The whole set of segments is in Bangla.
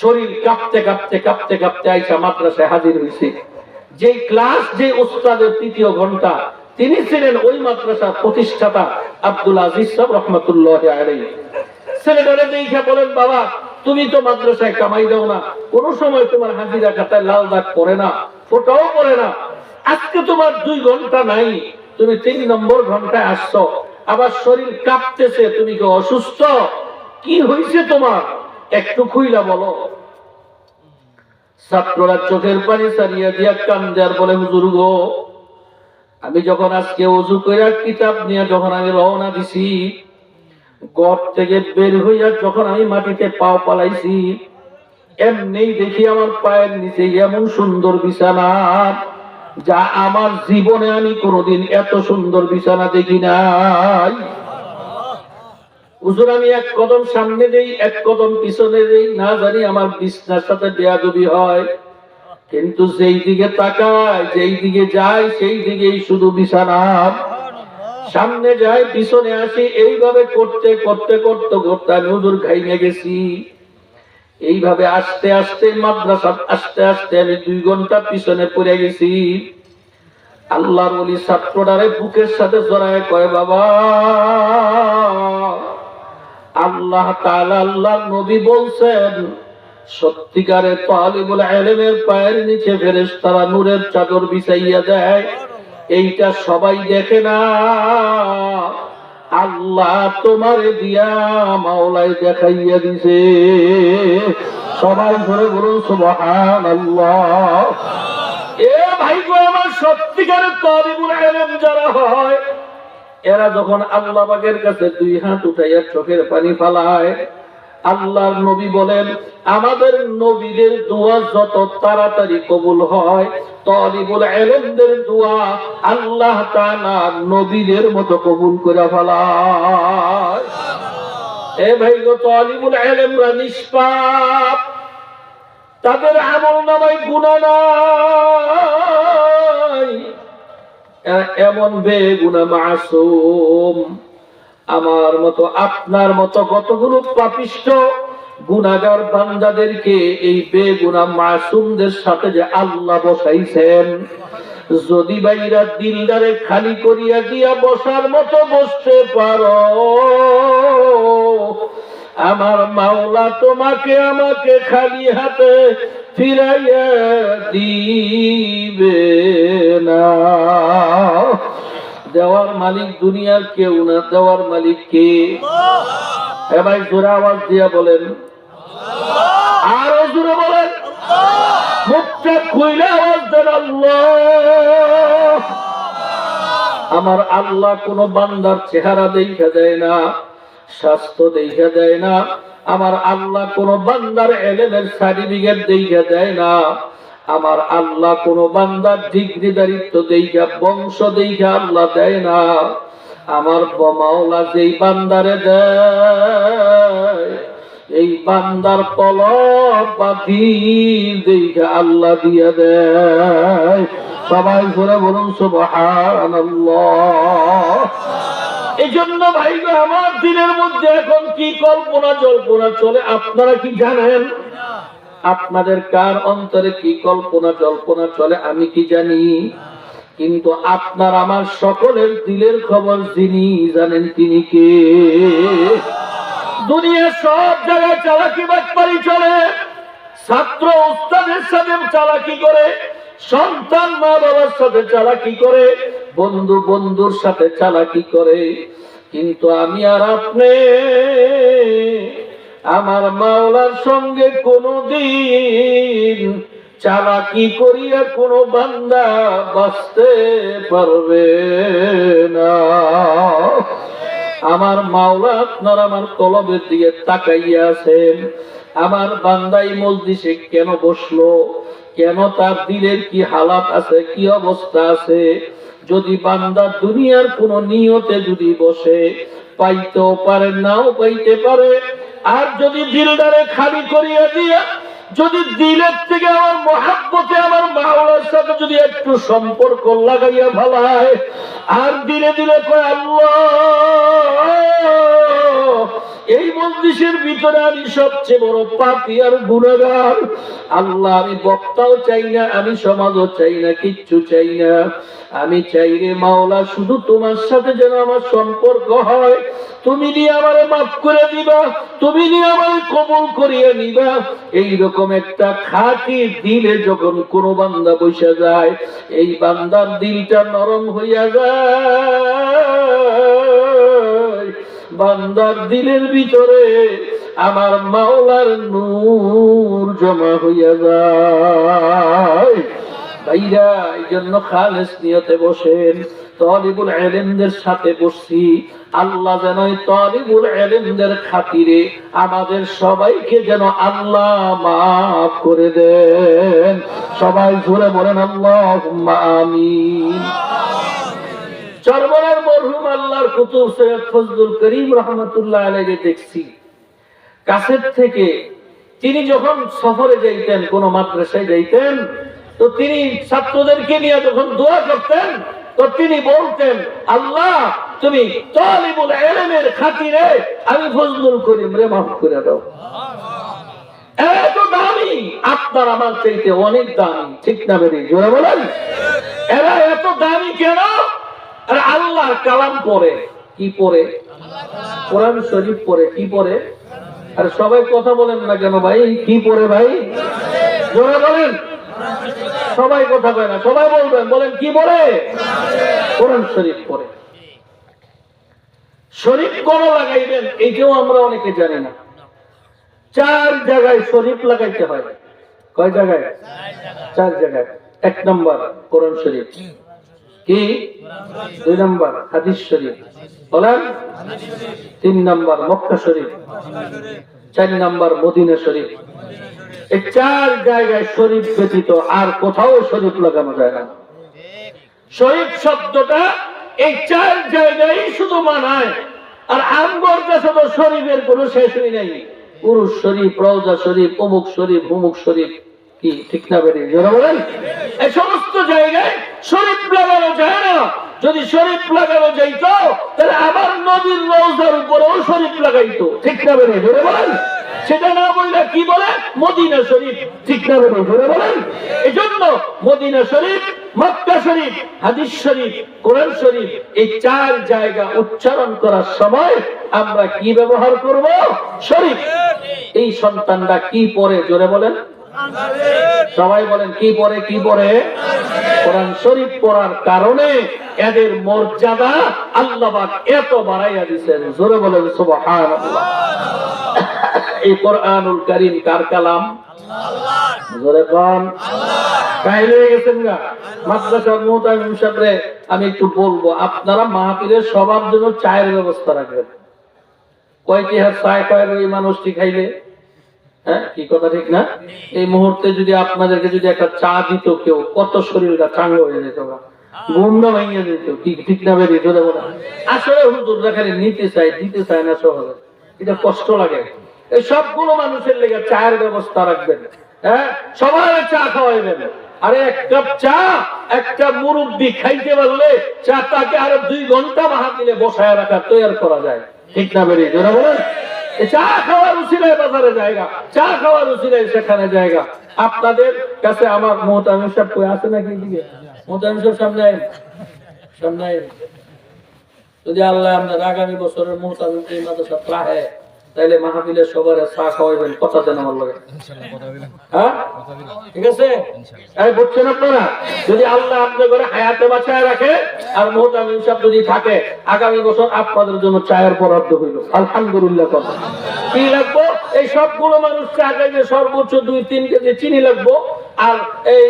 শরীর কাঁপতে কাঁপতে কাঁপতে কাঁপতে আইসা মাদ্রাসায় হাজির হয়েছে। যে ক্লাস, যে উস্তাদের তৃতীয় ঘন্টা, তিনি ছিলেন ওই মাদ্রাসার প্রতিষ্ঠাতা আব্দুল আজিজ সাহেব রহমতুল্লাহ আলাইহি। ছেলেটারে দেখে বলেন, বাবা তুমি তো মাদ্রাসায় কামাই দাও না, কোন সময় তোমার হাজিরা খাতায় লাল দাগ পড়ে না, ফোটাও পড়ে না, আজকে তোমার 2 ঘন্টা নাই, তুমি 3 নম্বর ঘন্টায় আসছো, আবার শরীর কাঁপতেছে, তুমি কি অসুস্থ? কি হয়েছে তোমার, একটু খুইলা বলো। ছাত্ররা চোখের পানি ছাড়িয়ে দিয়া কান্দে আর বলে, হুজুর গো, আমি যখন আজকে ওযু কইরা কিতাব নিয়ে যখন আমি রওনা দিছি, ঘর থেকে বের হইয়া যখন আমি মাটিতে পাও পালাইছি, এমনি দেখি আমার পায়ের নিচে এমন সুন্দর বিছানা, যা আমার জীবনে আমি কোনোদিন এত সুন্দর বিছানা দেখি নাই। হুজুর আমি এক কদম সামনে দেই, এক কদম পিছনে দেই, না জানি আমার বিছানার সাথে বেয়াদবি হয়, কিন্তু যেই দিকে তাকায়, যেই দিকে যায়, সেই দিকেই শুধু বিছানা। সামনে যায় পিছনে আসি, এইভাবে করতে করতে করতে করতে আমি হুজুর ঘাইমে গেছি। এইভাবে আস্তে আস্তে মাদ্রাসা আস্তে আস্তে আমি 2 ঘন্টা পিছনে পড়ে গেছি। আল্লাহর ওলি ছাত্রটারে বুকের সাথে জড়ায় কয়, বাবা আল্লাহ তাআলা, আল্লাহর নবী বলছেন, সত্যিকারে তালিবুল ইলমের পায়ের নিচে ফেরেশতারা নূরের চাদর বিছাইয়া দেয়, এইটা সবাই দেখে না, আল্লাহ তোমারে দিয়া মাওলাই দেখাইয়া দিছে। সবাই ধরে বলুন সুবহানাল্লাহ। এ ভাই গো আমার, সত্যিকারের তালিবুল ইলম যারা হয়, এরা যখন আল্লাহ পাকের কাছে 2 হাত উঠাইয়া চোখের পানি ফালায়, আল্লাহর নবী বলেন, আমাদের নবীদের দোয়া যত তাড়াতাড়ি কবুল হয়, তালিবুল ইলমদের দোয়া আল্লাহ তাআলা নবীদের মতো কবুল করে ফেলায়। এ ভাই গো, তালিবুল ইলমরা নিষ্পাপ, তাদের আমলনামায় গুনাহ নাই, এমন বেগুনাহ মাসুম। আমার মতো আপনার মতো কতগুলো পাপিষ্ঠ গুনাহগার বান্দাদেরকে এই বেগুনাহ মাসুমদের সাথে যে আল্লাহ বসাইছেন, যদি বাইরা দিলদারে খালি করিয়া দিয়া বসার মতো বসতে পারো, আমার মাওলা তোমাকে আমাকে খালি হাতে ফিরাইয়া দিবে না। দেওয়ার মালিক দুনিয়ার কেউ না, দেওয়ার মালিক কে? ভাই জোরে আওয়াজ দিয়া বলেন, আরো জোরে বলেন, মুখটা খুইলে আওয়াজ দেন আল্লাহ। আমার আল্লাহ কোন বান্দার চেহারা দেখা দেয় না, স্বাস্থ্য দেখা দেয় না, আমার আল্লাহ কোন বান্দার ইলমের সার্টিফিকেট দেখা দেয় না, আমার আল্লাহ কোন বান্দার ডিগ্রিদারিত্ব দেখা, বংশ দেখা আল্লাহ দেয় না। আমার মাওলা যেই বান্দারে দেয়, এই বান্দার কলব বা দিল দেখা আল্লাহ দিয়া দেয়। সবাই করে বলুন সুবহানাল্লাহ। এই জন্য ভাই গো, আমার দিনের মধ্যে এখন কি কল্পনা জল্পনা চলে আপনারা কি জানেন? আপনাদের কার অন্তরে কি কল্পনা জল্পনা চলে আমি কি জানি, কিন্তু আপনার আমার সকলের দিলের খবর যিনি জানেন তিনি কে? দুনিয়ার সব জায়গায় চালাকি বাটপারি চলে, ছাত্র উস্তাদের সাথে চালাকি করে, সন্তান মা বাবার সাথে চালাকি করে, বন্ধু বন্ধুর সাথে চালাকি করে, কিন্তু আমি আর আপনি আমার মাওলার সঙ্গে কোনদিন চালাকি করিয়া কোন বান্দা বাঁচতে পারবে না। আমার মাওলা আপনার আমার কলবের দিকে তাকাইয়া আছেন, আমার বান্দাই মজলিসে কেন বসলো, কেন তার দিলের কি হালাত আছে, কি অবস্থা আছে। যদি বান্দা দুনিয়ার কোন নিয়তে যদি বসে, পাইতেও পারে, নাও পাইতে পারে। আর যদি দিলদারে খালি করিয়া দিয়া, যদি দিলের থেকে আমার মহাব্বতে আমার মাওলার সাথে যদি একটু সম্পর্ক লাগাইয়া ফেলায়, আর দিলে দিলে কয় আল্লাহ এই মজলিসের ভিতরে আমি সবচেয়ে বড় পাপী আর গুনাহগার। আল্লাহ, আমি বক্তাও চাই না, আমি সমাজও চাই না, কিচ্ছু চাই না। আমি চাই রে মাওলা, শুধু তোমার সাথে যেন আমার সম্পর্ক হয়। তুমি নিয়ে আমারে মাফ করে দিবা, তুমি নিয়ে আমারে কবুল করিয়ে নিবা। এইরকম একটা খাঁটি দিলে যখন কোনো বান্দা বসে যায়, এই বান্দার দিলটা নরম হইয়া যায়। বান্দার দিলের ভিতরে আমার মাওলার নূর জমা হইয়া যায়। ভাইরা, এই জন্য খালেস নিয়তে বসেন। তালিবুল ইলমদের সাথে বসছি, আল্লাহ যেন তালিবুল ইলমদের খাতিরে আমাদের সবাইকে যেন আল্লাহ মাফ করে দেন। সবাই জোরে বলেন আল্লাহুম্মা আমিন। চরমনার মরহুম আল্লাহর কুতুব সৈয়দ ফজলুল করিম রহমাতুল্লাহ আলাইহি দেখছি কাছের থেকে। তিনি যখন সফরে যাইতেন, কোন মাদ্রাসায় যাইতেন, তো তিনি ছাত্রদেরকে নিয়ে যখন দোয়া করতেন, তো তিনি বলতেন, আল্লাহ তুমি তালিবুল ইলমের খাতিরে আমি ফজলুল করিম রে মাফ করে দাও। এত দামি, আপনার আমার চাইতে অনেক দামি, ঠিক না বেরি? জোরে বলেন। এরা এত দামি কেন? আর আল্লাহর কালাম পড়ে। কি পড়ে? কোরআন শরীফ পড়ে। কি পড়ে? আর সবাই কথা বলেন না কেন ভাই? কি পড়ে ভাই? জোরে বলেন। সবাই কথা কয় না, সবাই বলবেন, বলেন কি পড়ে? কোরআন শরীফ পড়ে। শরীফ কোন লাগাইবেন এইটাও আমরা অনেকে জানি না। 4 জায়গায় শরীফ লাগাইতে হয়। কয় জায়গায়? 4 জায়গায়। 1 নম্বর কোরআন শরীফ, কি 2 নম্বর হাদিস শরীফ, বলেন 3 নম্বর মক্কা শরীফ, 4 নম্বর মদিনা শরীফ। এই 4 জায়গায় শরীফ ব্যতীত আর কোথাও শরীফ লাগানো যায় না। শরীফ শব্দটা এই 4 জায়গায় শুধু মানায়। আর আমগর কাছে তো শরীফের কোনো শেষই নাই। পুরুষ শরীফ, রওজা শরীফ, অমুক শরীফ, হুমুক শরীফ, কি ঠিক না বেরি? যারা বলেন এই সমস্ত জায়গায় শরীফ লাগানো যায় না। যদি শরীফ লাগানো যাইতো তাহলে আমার নবীর রওজার উপরেও শরীফ লাগাইতো, ঠিক না বেরি? যারা বলেন সেটা না বললে কি বলে? মদিনা শরীফ, ঠিক না বেরি? যারা বলেন এই জন্য মদিনা শরীফ, মক্কা শরীফ, হাদিস শরীফ, কোরআন শরীফ, এই 4 জায়গা উচ্চারণ করার সময় আমরা কি ব্যবহার করব? শরীফ। এই সন্তানরা কি পড়ে? জোরে বলেন, সবাই বলেন কি পড়ে? কি পড়ে? কোরআন শরীফ পড়ার কারণে এদের মর্যাদা আল্লাহ পাক এত বাড়াইয়া দিয়েছেন। জোরে বলেন সুবহানাল্লাহ। এই কোরআনুল কারীম কার কালাম? আল্লাহর। জোরে কোন? কাহিল হয়ে গেছেন গা। মাদ্রাসার মুহতামিম সাহেবরে আমি একটু বলবো, আপনারা মাহফিলের সবার জন্য চায়ের ব্যবস্থা রাখবেন। কয়টি হাত চায় কয়েক ওই মানুষটি খাইলে? হ্যাঁ, কি কথা ঠিক না? এই মুহূর্তে যদি আপনাদেরকে যদি একটা চা দিত কেউ, কত শরীরটা চাঙ্গা হয়ে যেত, ঘুমটা ভেঙে যেত, ঠিক না বেরিয়ে চলে বলা। আসলে হুজুররা খালি নিতে চায়, দিতে চায় না সহজে, এটা কষ্ট লাগে। এই সবগুলো মানুষের লেগে চায়ের ব্যবস্থা রাখবেন। হ্যাঁ, সবাই চা খাওয়াইবেন। আরে 1 কাপ চা একটা মুরব্বি খাইতে পারলে চা তাকে আরো 2 ঘন্টা মাহফিলে বসায় রাখা তৈরি করা যায়, ঠিক না বেরিয়ে যারা বলেন। চা খাওয়ার উসিলায় বাজারে জায়গা, চা খাওয়ার উসিলায় সেখানে জায়গা। আপনাদের কাছে আমার মুহতামিম সাহেব কই আছে নাকি? দিকে মুহতামিম সাহেব সামনে আইন, সামনে আইন। যদি আল্লাহ আপনার আগামী বছরের মুহতামিম এই মাদ্রাসা রাখে তাইলে মাহফিলে সবার চা খাওয়াইবেন, কথা দেন আমার লগে। হ্যাঁ, ঠিক আছে? এই বুঝছেন আপনারা? যদি আল্লাহ আপনার ঘরে হায়াতে বাঁচায় রাখে আর মুহতামিম সাহেব যদি থাকে, আগামী বছর আপনাদের জন্য চায়ের বরাদ্দ হইল। আলহামদুলিল্লাহ। কথা কি লাগবো? এই সবগুলো মানুষ চা খাইবে সর্বোচ্চ 2-3 কেজি চিনি লাগবো, আর এই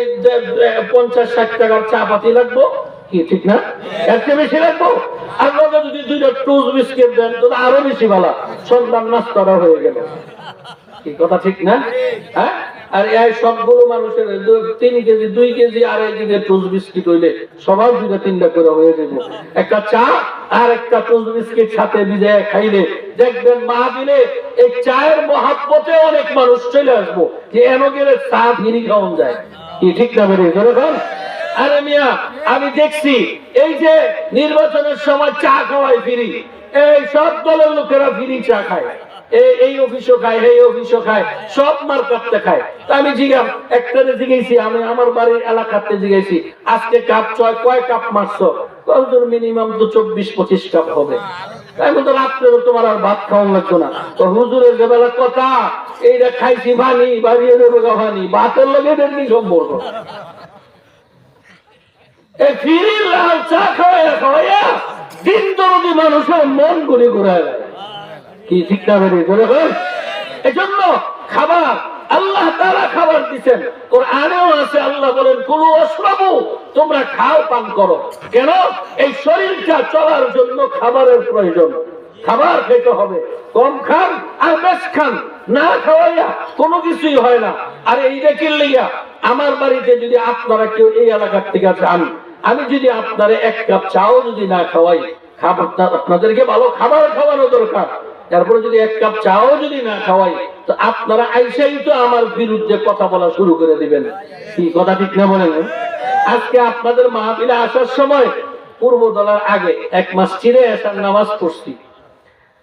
50-60 টাকার চা পাতি লাগবো, কি ঠিক না? এর চেয়ে বেশি লাগবো? আপনারা যদি 2টা টোস্ট বিস্কিট দেন তো আরো বেশি ভালো, সন্তান নাস্তাটা হয়ে গেল। কি কথা ঠিক না? হ্যাঁ, আর এই সবগুলো মানুষের 3 KG 2 KG 2.5 KG toast biscuit হইলে সবার 2-3টা করে হয়ে যাবে। একটা চা আর একটা টোস্ট বিস্কিট সাথে ভিজায় খাইলে দেখবেন মাহফিলে এই চায়ের মহাব্বতে অনেক মানুষ চলে আসবো, যে এমন গেলে চা ফিরি খাওয়ান যায়, কি ঠিক না বেরিয়ে যখন? আরে মিয়া, আমি দেখছি এই যে নির্বাচনের সময় চা খাওয়াই ফ্রি, এই সব দলের লোকেরা ফ্রি চা খায়। এই অফিসও খায়, এই অফিসও খায়, সব মার কাপতে খায়। তা আমি জিজ্ঞাম একটারে জিজ্ঞেছি, আমি আমার বাড়ির এলাকাতে জিজ্ঞেছি আজকে কাপ কয় কাপ মারছো? মিনিমাম তো 24-25 কাপ হবে। তাই বলতো রাত্রে তোমার আর ভাত খাওয়ান লাগতো না। তো হুজুরের যে বেলা কথা, এইটা খাইছি ভানি বাড়িয়ে দেবো ভানি, ভাতের লগে এদের কি সম্পর্ক? এই ফিরি লাল চা খাওয়াইয়া খাওয়াইয়া দিন দরদি মানুষের মন গুলি ঘুরায় কি ঠিক না বেরিয়ে বলে? এই জন্য খাবার আল্লাহ তাআলা খাবার দিচ্ছেন, কোরআনেও আছে, আল্লাহ বলেন কুলু ওয়াশরাবু, তোমরা খাও পান করো। কেন? এই শরীরটা চলার জন্য খাবারের প্রয়োজন। খাবার খেতে হবে, কম খান আর বেশ খান, না খাওয়াইয়া কোনো কিছুই হয় না। আর এই দেখে লইয়া আমার বাড়িতে যদি আপনারা কেউ এই এলাকার থেকে যান, আমি যদি আপনারা এক কাপ চাও যদি না খাওয়াই, আপনাদেরকে ভালো খাবার খাওয়ানো দরকার, তারপরে যদি এক কাপ চাও যদি না খাওয়াই, তো আপনারা আইসাই তো আমার বিরুদ্ধে কথা বলা শুরু করে দিবেন। কি কথা ঠিক না বলেন? আজকে আপনাদের মাহফিলে আসার সময় পূর্ব দলার আগে এক মসজিদে এসার নামাজ পড়ছি,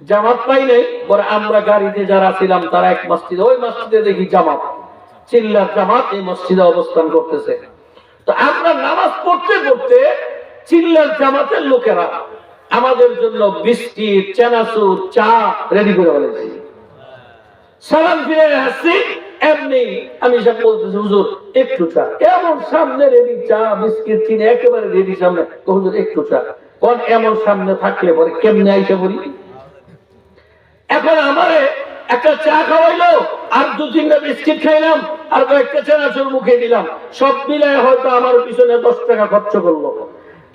জামাত পাই নাই। পরে আমরা গাড়িতে যারা ছিলাম তারা এক মসজিদে, ওই মসজিদে দেখি জামাত, চিল্লার জামাত এই মসজিদে অবস্থান করতেছে। তো আমরা নামাজ পড়তে পড়তে চিল্লার জামাতের লোকেরা আমাদের জন্য বিস্কিট, চানাচুর, চা রেডি করে বলেছি। সালাম ফিরে আসছি, এমনি আমি সব বলতেছি হুজুর একটু চা। এমন সামনে রেডি চা, বিস্কিট, চিনি একেবারে রেডি সামনে, হুজুর একটু চা। কোন এমন সামনে থাকলে পরে কেমনে আইসা বলি? এখন আমারে একটা চা খাওয়াইলো, আর 2-3টা বিস্কিট খাইলাম, আর কয়েকটা চানাচুর মুখে দিলাম, সব মিলায় হয়তো আমার পিছনে 10 টাকা খরচ করলো।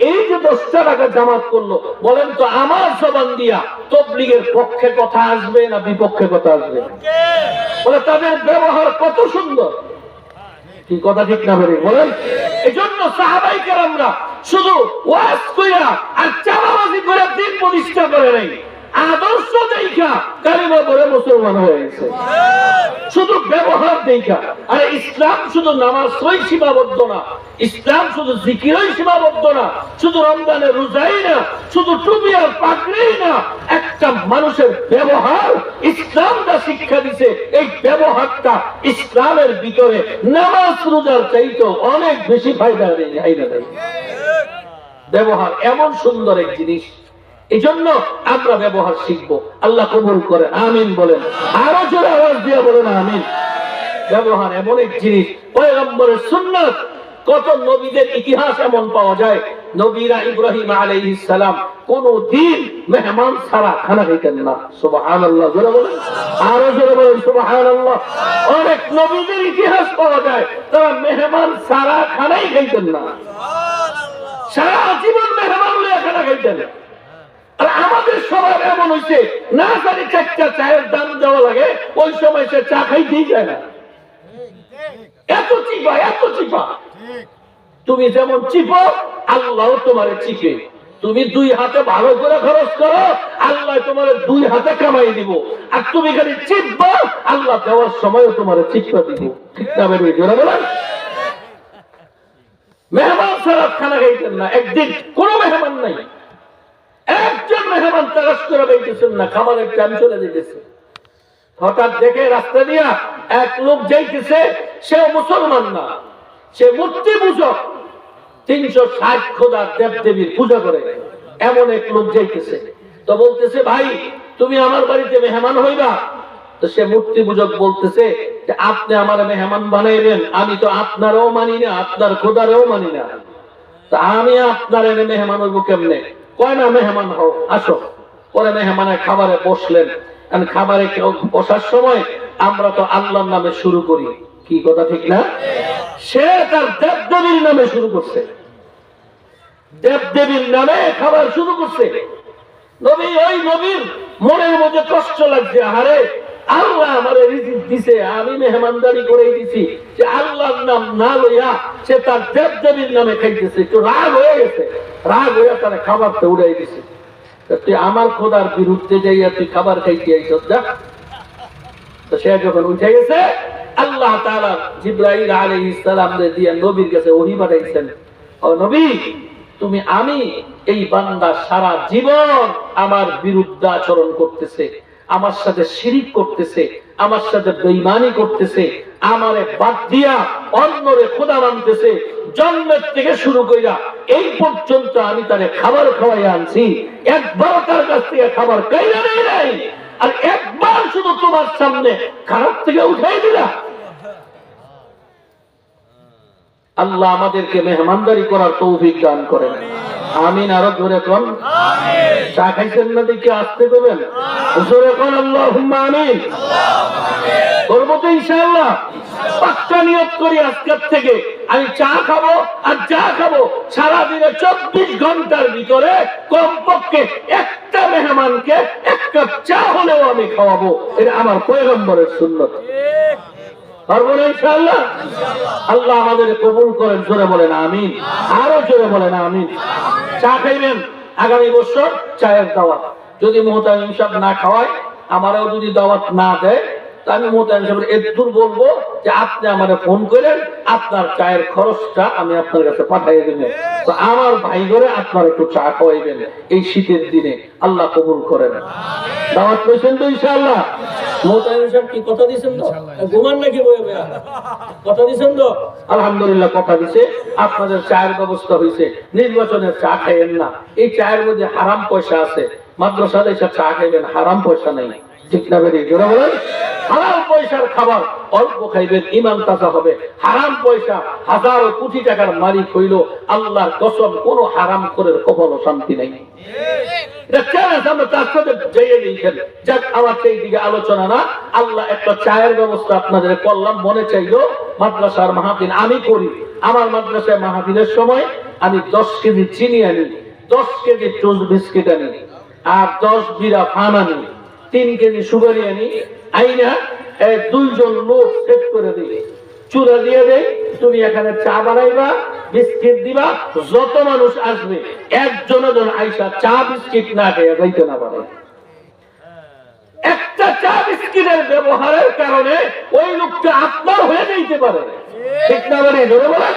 এই যে 10 টাকা জামাত করলো, বলেন তো আমার জবান দিয়া তাবলীগের পক্ষে কথা আসবে না বিপক্ষে কথা আসবে? বলে তাদের ব্যবহার কত সুন্দর। কি কথা ঠিক না বলেন? এই জন্য সাহাবায়ে কেরামরা শুধু ওয়াজ কইরা আর চালাবাজি করে দিন প্রতিষ্ঠা করে নাই, আদর্শ দেখা কালিমা পড়ে মুসলমান হয়ে গেছে, শুধু ব্যবহার দেখা। আর ইসলাম শুধু নামাজই সীমাবদ্ধ না, ইসলাম শুধু জিকিরই সীমাবদ্ধ না, শুধু রমজানে রোজাই না, শুধু টুপি আর পাগড়িই না। একটা মানুষের ব্যবহার ইসলাম যা শিক্ষা দিছে, এই ব্যবহারটা ইসলামের ভিতরে নামাজ রোজার চাইতে অনেক বেশি ফায়দা দেয়। ব্যবহার এমন সুন্দর এক জিনিস, এই জন্য আমরা ব্যবহার শিখবো। আল্লাহ কবুল করে, আমিন বলেন। আরো জোরে আওয়াজ দিয়ে বলেন আমিন। ব্যবহার এমন এক জিনিস, পয়গম্বরের সুন্নাত। কত নবীদের ইতিহাস এমন পাওয়া যায়, নবীরা ইব্রাহিম আলাইহিস সালাম কোনদিন মেহমান ছাড়া খানা খাইতেন না। সুবহানাল্লাহ, জোরে বলেন, আরো জোরে বলেন সুবহানাল্লাহ। অনেক নবীদের ইতিহাস পাওয়া যায় তারা মেহমান ছাড়া খানাই খাইতেন না, সারা জীবন মেহমান লইয়া খানা খাইতেন। আর আমাদের সবার এমন হয়েছে, না জানি 4টা চায়ের দাম দেওয়া লাগে, ওই সময় সে চা খাইতেই যায় না। এত চিপা, এত চিপা। তুমি যেমন চিপো আল্লাহ তোমারে চিপে। তুমি 2 হাতে ভালো করে খরচ করো, আল্লাহ তোমার 2 হাতে কামাই দিব। আর তুমি খালি চিপবা, আল্লাহ দেওয়ার সময় তোমারে চিপা দিব। ঠিক না বেরিয়ে জোরে বলেন? মেহমান ছাড়া খানা খাইতেন না। একদিন কোন মেহমান নাই, একজন মেহমান তারাশ করে বাইতেছেন না, খাবারের টাইম চলে যেতেছে। হঠাৎ দেখে রাস্তা দিয়া এক লোক যাইতেছে, সে মুসলমান না, সে মূর্তি পূজক, 360 খোদা দেবদেবীর পূজা করে এমন এক লোক যাইতেছে। তো বলতেছে ভাই তুমি আমার বাড়িতে মেহমান হইবা? তো সে মূর্তি পূজক বলতেছে যে আপনি আমার মেহমান বানাইবেন, আমি তো আপনারও মানি না, আপনার খোদারও মানি না, তা আমি আপনার এনে মেহমান হইব কেমনে? কয় না মেহমান হও, আসো। পরে মেহমানের খাবারে বসলেন। খাবারে বসার সময় আমরা তো আল্লাহর নামে শুরু করি, কি কথা ঠিক না? সে তার দেবদেবীর নামে শুরু করছে, দেবদেবীর নামে খাবার শুরু করছে। নবী, ওই নবীর মনের মধ্যে কষ্ট লাগছে, আরে আল্লাহ আমারে রিজিক দিছে, আমি মেহমানদারি করে দিছি, যে আল্লাহর নাম না লইয়া সে তার দেবদেবীর নামে খাইতেছে। একটু রাগ হয়ে গেছে, রাগ হইয়া তারা খাবারটা উড়াই দিছে। তুই আমার খোদার বিরুদ্ধে যাইয়া তুই খাবার খাইতে আইছস, যা। তো সে যখন উঠে গেছে, আল্লাহ তাআলা জিবরাইল আলাইহিস সালাম দিয়ে নবীর কাছে ওহী পাঠাইছেন, ও নবী তুমি, আমি এই বান্দা সারা জীবন আমার বিরুদ্ধে আচরণ করতেছে, আমার সাথে শিরিক করতেছে, আমার সাথে বেঈমানি করতেছে, আমারে বাদ দিয়া অন্যরে খোদা মানতেছে, জন্মের থেকে শুরু কইরা এই পর্যন্ত আমি তারে খাবার খাওয়াই আনছি, একবার তার কাছ থেকে খাবার খাইয়া নেই নাই, আর একবার শুধু তোমার সামনে খারাপ থেকে উঠাই দিলা। আল্লাহ আমাদেরকে মেহমানদারি করার তৌফিক দান করেন, আমিন। আরো জোরে কোন আমিন। চা খাইছেন না দেখে আসতে দেবেন, জোরে কোন আল্লাহুম্মা আমিন। করবো তো ইনশাআল্লাহ, পাক্কা নিয়ত করি আজকের থেকে আমি চা খাবো, আর চা খাবো সারাদিনে 24 ঘন্টার ভিতরে কমপক্ষে একটা মেহমানকে এক কাপ চা হলেও আমি খাওয়াবো, এটা আমার পয়গম্বরের সুন্নত। পারবো না ইনশাআল্লাহ? আল্লাহ আমাদের কবুল করেন, জোরে বলেন আমিন, আরো জোরে বলেন আমিন। চা খাইবেন, আগামী বছর চায়ের দাওয়াত, যদি মুহতামিম সাহেব না খাওয়ায়, আমারও যদি দাওয়াত না দেয়, তা আমি মুহতামিম সাহেবের এদুর বলবো যে আপনি আমারে ফোন করেন, আপনার চায়ের খরচটা আমি আপনার কাছে পাঠিয়ে দেবেন, তো আমার ভাই ঘরে আপনার একটু চা খাওয়াইবেন এই শীতের দিনে। আল্লাহ কবুল করেন। দাওয়াত পেয়েছেন তো ইনশাআল্লাহ? মুহতামিম সাহেব কি কথা দিয়েছেন তো? ঘুমান নাকি বয়ে বয়ে? কথা দিয়েছেন তো? আলহামদুলিল্লাহ কথা দিছে, আপনাদের চায়ের ব্যবস্থা হয়েছে। নির্বাচনের চা খাইয়েন না, এই চায়ের মধ্যে হারাম পয়সা আছে, মাদ্রাসাতে এসে চা খাইবেন, হারাম পয়সা নেই, ঠিক না বেরিয়ে জোরে বলেন? হারাম পয়সার খাবার অল্প খাইবেন, ইমান তাজা হবে। হারাম পয়সা হাজারো কোটি টাকার মালিক হইল, আল্লাহর কসম কোন হারাম করে কখনো শান্তি নাই। আলোচনা না, আল্লাহ একটা চায়ের ব্যবস্থা আপনাদের করলাম, মনে চাইলো মাদ্রাসার মাহফিল আমি করি। আমার মাদ্রাসায় মাহফিলের সময় আমি 10 কেজি চিনি আনি, 10 কেজি টোস্ট বিস্কিট আনি, আর 10 বিড়া পান আনি, 3 কেজি সুগারি আনি, আইনা 2 জন লোক সেট করে দিই, চুলা দিয়ে দেয়, তুমি এখানে চা বানাইবা, বিস্কিট দিবা, যত মানুষ আসবে একজন আইসা চা বিস্কিট না খেয়ে যাইতে না পারে। একটা চা বিস্কিটের ব্যবহারের কারণে ওই লোকটা আপনার হয়ে যাইতে পারে, ঠিক না বলে ধরে বলেন?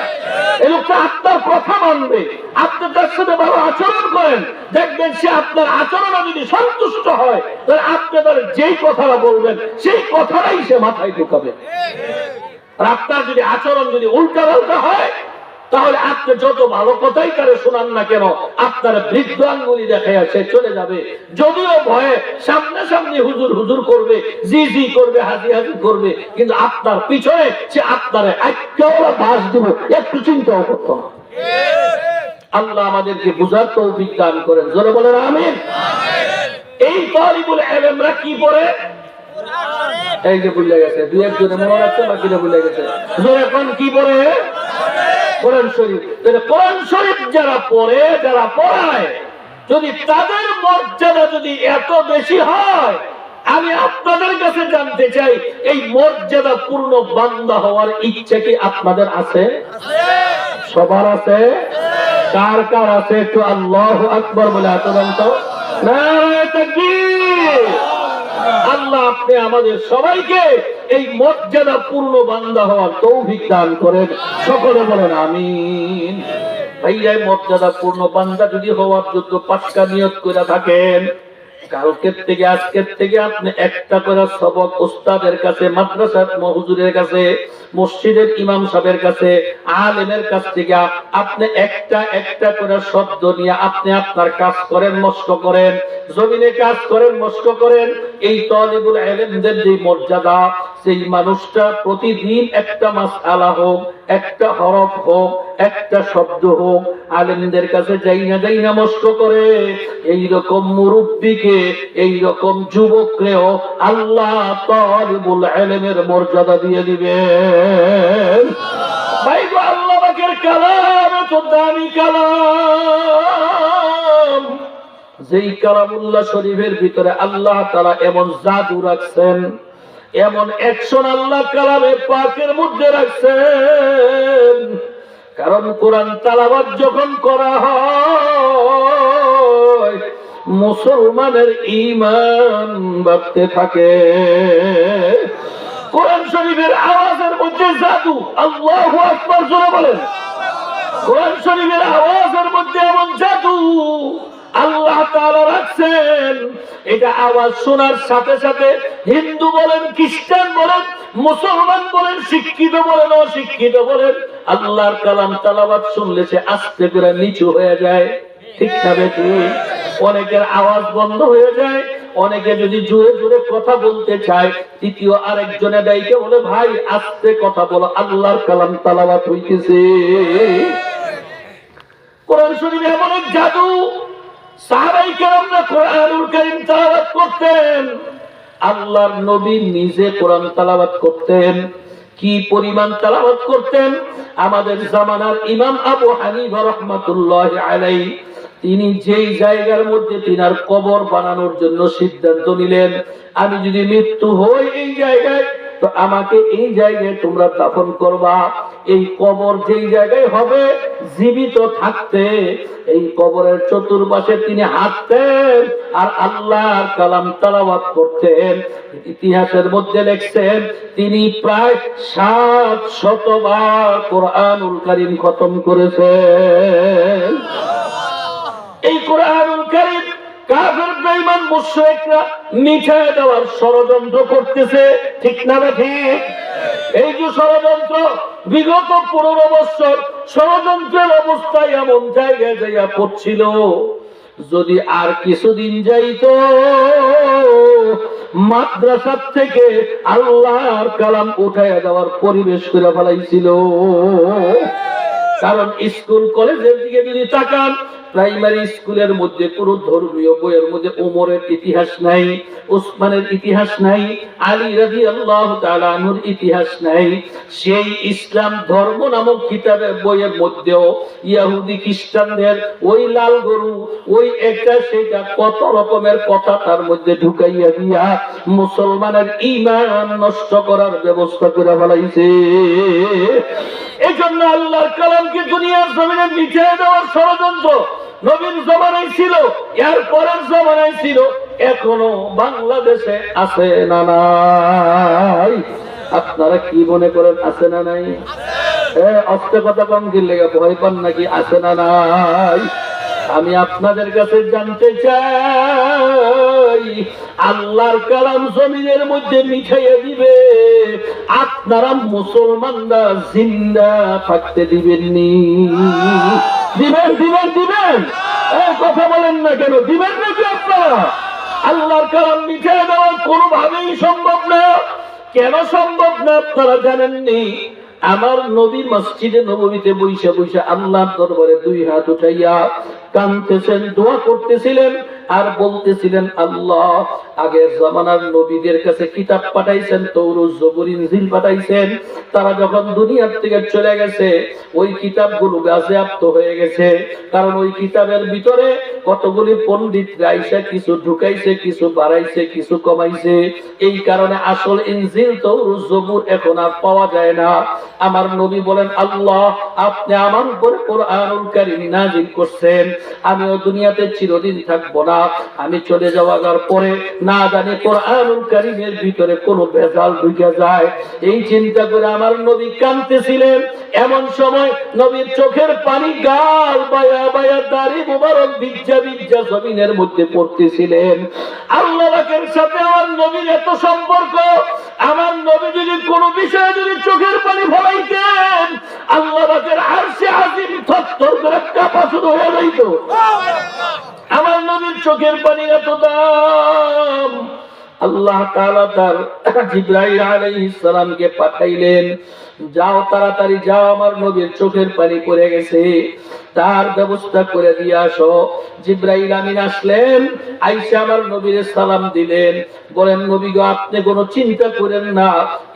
এই লোকটা আপনার কথা মানবে, আপনি তার সাথে ভালো আচরণ করেন, দেখবেন সে আপনার আচরণে যদি সন্তুষ্ট হয়, তাহলে আপনি তার যেই কথাটা বলবেন সেই কথাটাই সে মাথায় ঢুকাবে। আর আপনার যদি আচরণ যদি উল্টা পাল্টা হয়, তাহলে আপনি যত ভালো কথাই তারে শোনান না কেন, আপনার বৃদ্ধ আঙ্গুলি দেখায় সে চলে যাবে। যদিও ভয়ে সামনে সামনে হুজুর হুজুর করবে, জি জি করবে, হাজি হাজি করবে, কিন্তু আপনার পিছনে সে আপনার একটা বাস দিব, একটু চিন্তাও করতো না। আল্লাহ আমাদেরকে বুঝার তৌফিক দান করেন, জোরে বলেন আমিন। এই তালিবুল ইলমরা কি পড়ে? এই যে ভুলে গেছে, 2-1 জনে মনে রাখছে, বাকিরা ভুলে গেছে। জোরে কোন কি পড়ে? কোরআন শরীফ। কোরআন শরীফ যারা পড়ে, যারা পড়ায়, যদি তাদের মর্যাদা যদি এত বেশি হয়, আমি আপনাদের কাছে জানতে চাই, এই মর্যাদা পূর্ণ বান্দা হওয়ার ইচ্ছা কি আপনাদের আছে? সবার আছে? কার কার আছে? একটু আল্লাহু আকবার বলে আতরণ তো। নারে তাকবীর। আল্লাহ আপনি আমাদের সবাইকে এই মর্যাদা পূর্ণ বান্দা হওয়ার তৌফিক দান করেন, সকলে বলেন আমিন। ভাইয়া মর্যাদা পূর্ণ বান্দা যদি হওয়ার জন্য 5টা নিয়ত করে থাকেন, কালকের থেকে আজকের থেকে আপনি একটা করে সবক উস্তাদের কাছে, মাদ্রাসার হুজুরের কাছে, মসজিদের ইমাম সাহেবের কাছে, আলেমের কাছ থেকে আপনি একটা একটা করে শব্দ নিয়ে আপনি আপনার কাজ করেন, মস্ক করেন, জমিনে কাজ করেন, মস্ক করেন। এই তালিবুল ইলমদের যে মর্যাদা, সেই মানুষটা প্রতিদিন একটা মাসআলা হোক, একটা হরফ হোক, একটা শব্দ হোক, আলেমদের কাছে যাই না মস্ক করে, এইরকম মুরব্বিকে, এইরকম যুবকরেও আল্লাহ তালিবুল ইলমের মর্যাদা দিয়ে দিবেন। ভাই গো, আল্লাহ পাকের কালাম এত দামি কালাম, যেই কালামুল্লাহ শরীফের ভিতরে আল্লাহ তাআলা এমন জাদু রাখছেন, এমন অ্যাকশন আল্লাহ কালামে পাকের মধ্যে রাখছেন। কারণ কোরআন তেলাওয়াত যখন করা হয়, মুসলমানের ঈমান বাড়তে থাকে। কোরআন শরীফের আওয়াজের মধ্যে জাদু, আল্লাহু আকবার জোরে বলেন। কোরআন শরীফের আওয়াজের মধ্যে এমন জাদু আল্লাহ তাআলা রাখছেন, এটা আওয়াজ শোনার সাথে সাথে হিন্দু বলেন, খ্রিস্টান বলেন, মুসলমান বলেন, শিক্ষিত বলেন, অশিক্ষিত বলেন, আল্লাহর কালাম তেলাওয়াত শুনলে সে আস্তে করে নিচু হয়ে যায়। ঠিক না বেটি? অনেকের আওয়াজ বন্ধ হয়ে যায়। অনেকে যদি জোরে জোরে কথা বলতে চায়, তৃতীয় আরেকজনে ডাইকে বলে, ভাই আস্তে কথা বলো, আল্লাহর কালাম তেলাওয়াত হইতেছে। কোরআন শরীফে এমন এক জাদু, সাহাবায়ে কেরামরা কোরআনুল কারীম তেলাওয়াত করতেন, আল্লাহর নবী নিজে কোরআন তেলাওয়াত করতেন। কি পরিমাণ তেলাওয়াত করতেন! আমাদের জামানার ইমাম আবু হানিফা রাহমাতুল্লাহি আলাইহি, তিনি যেই জায়গার মধ্যে তিনার কবর বানানোর জন্য সিদ্ধান্ত নিলেন, আমি যদি মৃত্যু হই এই জায়গায়, তো আমাকে এই জায়গায় তোমরা দাফন করবা। এই কবর যেই জায়গায় হবে, জীবিত থাকতে এই কবরের চতুর্পাশে তিনি হাঁটতেন আর আল্লাহর কালাম তেলাওয়াত করতেন। ইতিহাসের মধ্যে লেখছেন তিনি প্রায় 700 বার কোরআনুল কারীম খতম করেছেন। এই কোরআনুল কারীম কাফের বেঈমান মুশরিকরা মিঠাই দেওয়ার ষড়যন্ত্র করতেছে। ঠিক না ঠিক? এই যে ষড়যন্ত্র, বিগত 15 বছর ষড়যন্ত্রের অবস্থায় এমন জায়গায় যাইয়া পড়ছিল, যদি আর কিছুদিন যাইতো মাদ্রাসা থেকে আল্লাহর কালাম উঠাইয়া দেওয়ার পরিবেশ করে ফেলাইছিল। কারণ স্কুল কলেজের দিকে যদি তাকান, প্রাইমারি স্কুলের মধ্যে কোন ধর্মীয় বইয়ের মধ্যে ওমরের ইতিহাস নাই, উসমানের ইতিহাস নাই, আলী রাদিয়াল্লাহু তাআলা আনহুর ইতিহাস নাই। সেই ইসলাম ধর্ম নামক কিতাবের বইয়ের মধ্যেও ইহুদি খ্রিস্টানদের ওই লাল গরু, ওই একটা সেটা কত রকমের কথা তার মধ্যে ঢুকাইয়া দিয়া মুসলমানের ঈমান নষ্ট করার ব্যবস্থা করে ফেলাইছে। এই জন্য আল্লাহর কালামকে দুনিয়ার জমিনে মিটিয়ে দেওয়ার ষড়যন্ত্র নবীর জমানায় ছিল, এর পরের জমানায় ছিল, এখনো বাংলাদেশে আছে না নাই? আপনারা কি মনে করেন, আছে না নাই? অস্তে কথা কম দিলে ভয় পান নাকি? আছে না নাই? আমি আপনাদের কাছে জানতে চাই, আল্লাহর কালাম জমিনের মধ্যে মিঠাইয়া দিবে, আপনারা মুসলমানরা জিন্দা থাকতে দিবেননি? দিবেন দিবেন দিবেন? কথা বলেন না কেন? দিবেন নাকি আপনারা? আল্লাহর কালাম মিঠাইয়া দেওয়া কোনোভাবেই সম্ভব না। কেন সম্ভব না আপনারা জানেননি? আমার নবী মসজিদে নববীতে বৈশা বৈশা আল্লাহর দরবারে 2 হাত উঠাইয়া কাঁদতেছেন, দোয়া করতেছিলেন আর বলতেছিলেন, আল্লাহ আগের জামানার নবীদের কাছে কিতাব পাঠাইছেন, তৌরাত, জবুর, ইনজিল পাঠাইছেন, তারা যখন দুনিয়ার থেকে চলে গেছে ওই কিতাবগুলো বাজেয়াপ্ত হয়ে গেছে। কারণ ওই কিতাবের ভিতরে কতগুলি পণ্ডিত রাইসা কিছু ঢুকাইছে, কিছু বাড়াইছে, কিছু কমাইছে। এই কারণে আসল ইনজিল, তৌরাত, জবুর এখন আর পাওয়া যায় না। আমার নবী বলেন, আল্লাহ আপনি আমার উপরে কোরআনুল কারীম নাযিল করছেন, আমিও দুনিয়াতে চিরদিন থাকবো না, আমি চলে যাওয়ার পরে না জানি কোরআনুল কারীমের ভিতরে কোনো ভেজাল ঢুকে যায়। এই চিন্তা করে আমার নবী কাঁদতেছিলেন। এমন সময় নবীর চোখের পানি গাল বায়া বায়া দাড়ি মুবারক ভিজা ভিজা জমিনের মধ্যে পড়তেছিলেন। আল্লাহ পাকের সাথে আমার নবীর এত সম্পর্ক, আমার নবী যদি কোনো বিষয়ে যদি চোখের পানি ফলাইতেন, আল্লাহ পাকের আরশে আজিম থরথর করে কাঁপা শুরু হয়ে যাইত। আমার নবীর চোখের পানির এত দাম। আল্লাহ তাআলা তার জিবরাইল আলাইহিস সালামকে পাঠাইলেন, যাও তাড়াতাড়ি যাও, আমার নবীর চোখের পানি পড়ে গেছে, তার ব্যবস্থা করে দিয়ে আসো। জিবরাইল আমিন আসলেন, আয়েশা আমার নবীর সালাম দিলেন, বলেন, নবী গো আপনি কোনো চিন্তা করেন না,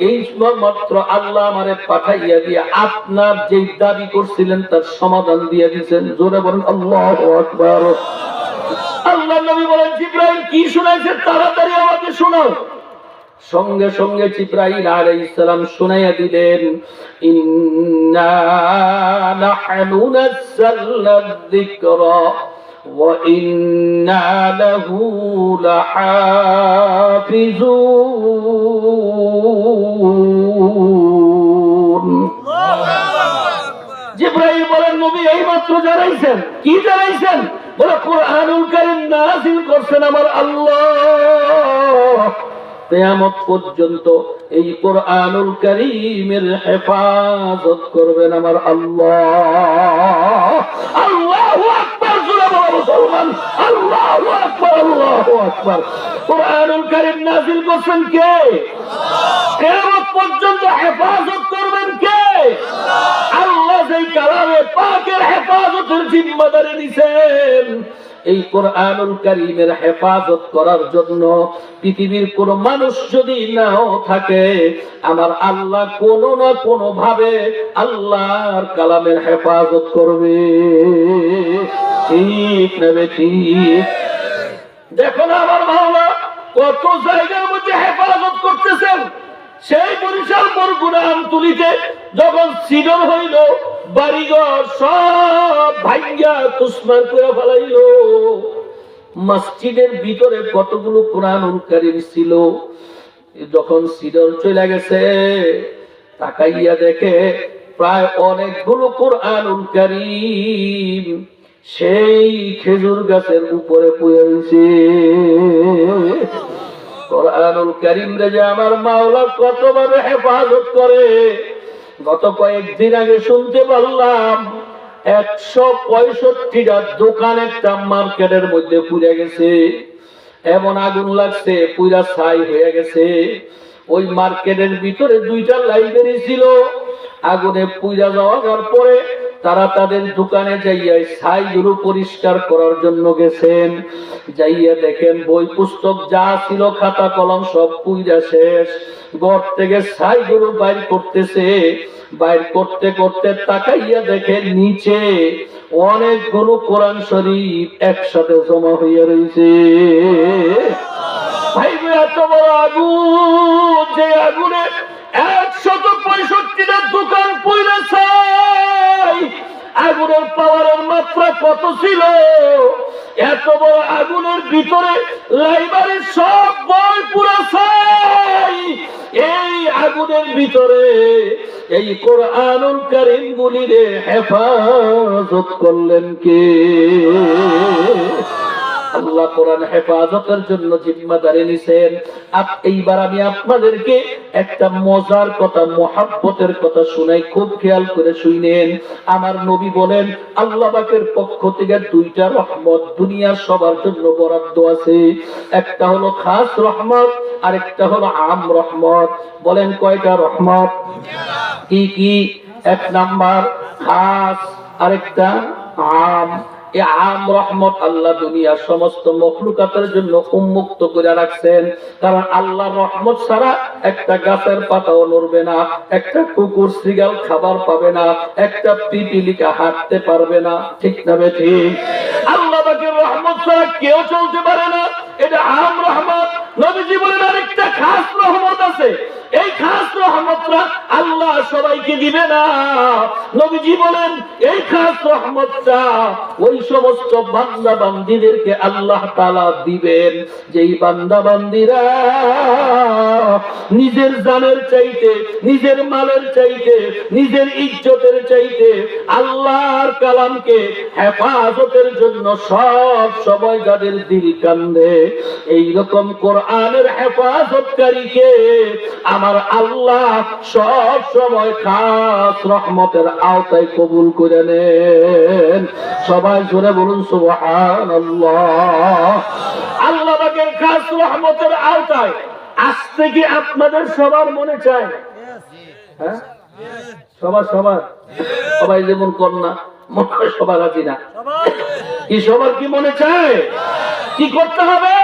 এই মাত্র আল্লাহ আমারে পাঠাইয়া দিয়ে আপনার যে দাবি করছিলেন তার সমাধান দিয়ে দিয়েছেন। জোরে বলেন আল্লাহু আকবার। আল্লাহ নবী বলেন, জিবরাইল কি শুনাইছে তাড়াতাড়ি আমাকে শোনাও। সঙ্গে সঙ্গে জিবরাইল আলাইহিস সালাম শুনাইয়া দিলেন, ইন্না নাহনু নাযালনা যিকরা ওয়া ইন্না লাহু লাহাফিজুন। জিবরাইল বলেন, নবী এইমাত্র জানাইছেন। কি জানাইছেন? বলে কুরআনুল কারীম নাযিল করছেন আমার আল্লাহ। কিয়ামত পর্যন্ত এই কুরআনুল কারীমের হেফাজত করবেন আমার আল্লাহ। আল্লাহু আকবার, জোরে বলো মুসলমান, আল্লাহু আকবার, আল্লাহু আকবার। কুরআনুল কারীম নাযিল করছেন কে? কিয়ামত পর্যন্ত হেফাজত করবেন কে? আল্লাহ যেই কালামে পাকের হেফাজতের জিম্মাদারি নিছেন, এই কুরআনুল কারীমের হেফাজত করার জন্য পৃথিবীর কোন মানুষ যদি নাও থাকে, আমার আল্লাহ কোনো না কোনো ভাবে আল্লাহর কালামের হেফাজত করবে। ঠিক না ঠিক? দেখো না আমার মাওলা কত জায়গার মধ্যে হেফাজত করতেছেন। সেই বরিশাল বরগুনা আমতলিতে যখন সিডর হইল, বাড়িঘর সব ভাঙ্গা তুসমার করে ফেলাইল। মসজিদের ভিতরে কতগুলো কুরআনুল কারীম ছিল। যখন সিডর চলে গেছে, তাকাইয়া দেখে প্রায় অনেকগুলো কুরআনুল কারীম সেই খেজুর গাছের উপরে পড়ে রয়েছে। কুরআনুল কারীম রে যে আমার মাওলা কতভাবে হেফাজত করে। গত কয়েকদিন আগে শুনতে পারলাম 165টা দোকান একটা মার্কেটের মধ্যে পুড়ে গেছে। এমন আগুন লাগছে, পুরা ছাই হয়ে গেছে। ওই মার্কেটের ভিতরে 2টা লাইব্রেরি ছিল। আগুনে পুড়ে যাওয়ার পরে তারা তাদের দোকানে যাইয়া ছাইগুলো পরিষ্কার করার জন্য গেছেন। যাইয়া দেখেন বই পুস্তক যা ছিল, খাতা কলম সব পুড়ে শেষ। ঘর থেকে ছাইগুলো বাইর করতেছে। বাইর করতে করতে তাকাইয়া দেখেন নিচে অনেকগুলো কোরআন শরীফ একসাথে জমা হইয়া রয়েছে। ভাই এত বড় আগুন, যে আগুনে 165টা দোকান পুড়েছে। আগুনের পাওয়ারের মাত্রা কত ছিল? এত বড় আগুনের ভিতরে লাইব্রেরির সব বই পুড়েছে। এই আগুনের ভিতরে এই কুরআনুল কারীম গুলিরে হেফাজত করলেন কে? আল্লাহ কোরআন হেফাজতের জন্য জিম্মাদারি নিছেন। এইবার আমি আপনাদেরকে একটা মজার কথা, মহব্বতের কথা শুনাই, খুব খেয়াল করে শুনেন। আমার নবী বলেন আল্লাহ পাকের পক্ষ থেকে 2টা রহমত দুনিয়ার সবার জন্য বরাদ্দ আছে। একটা হলো খাস রহমত, আরেকটা হলো আম রহমত। বলেন কয়টা রহমত? কি কি? 1 নাম্বার খাস, আরেকটা আম। এই আম রহমত আল্লাহ দুনিয়ার সমস্ত মখলুকাতের জন্য উন্মুক্ত করে রাখছেন। কারণ আল্লাহর রহমত ছাড়া একটা গাছের পাতাও নড়বে না, একটা কুকুর শ্রীগাল খাবার পাবে না, একটা পিপিলিকা হাঁটতে পারবে না। ঠিক না ঠিক? আল্লাহ পাকের রহমত ছাড়া কেউ চলতে পারে না। এটা আম রহমত। নবীজি বলেন আরেকটা খাস রহমত আছে। এই খাস রহমতটা আল্লাহ সবাইকে দিবে না। নবীজি বলেন এই খাস রহমতটা ওই সমস্ত বান্দা বান্দীদেরকে আল্লাহ তাআলা দিবেন যেই বান্দা বান্দীরা নিজের জানের চাইতে, নিজের মালের চাইতে, নিজের ইজ্জতের চাইতে আল্লাহর কালামকে হেফাজতের জন্য সব সময় যাদের দিল কান্দে, এইরকম কোরআনের হেফাজতকারীকে আমার আল্লাহ সব সময় খাস রহমতের আওতায় কবুল করে নেন। সবাই জোরে বলুন সুবহানাল্লাহ। আল্লাহ পাকের খাস রহমতের আওতায় আসতে কি আপনাদের সবার মনে চায়? হ্যাঁ, সবাই যেমন কন্যা মনে সবার আছি না, কি সবার কি মনে চায়? কি করতে হবে?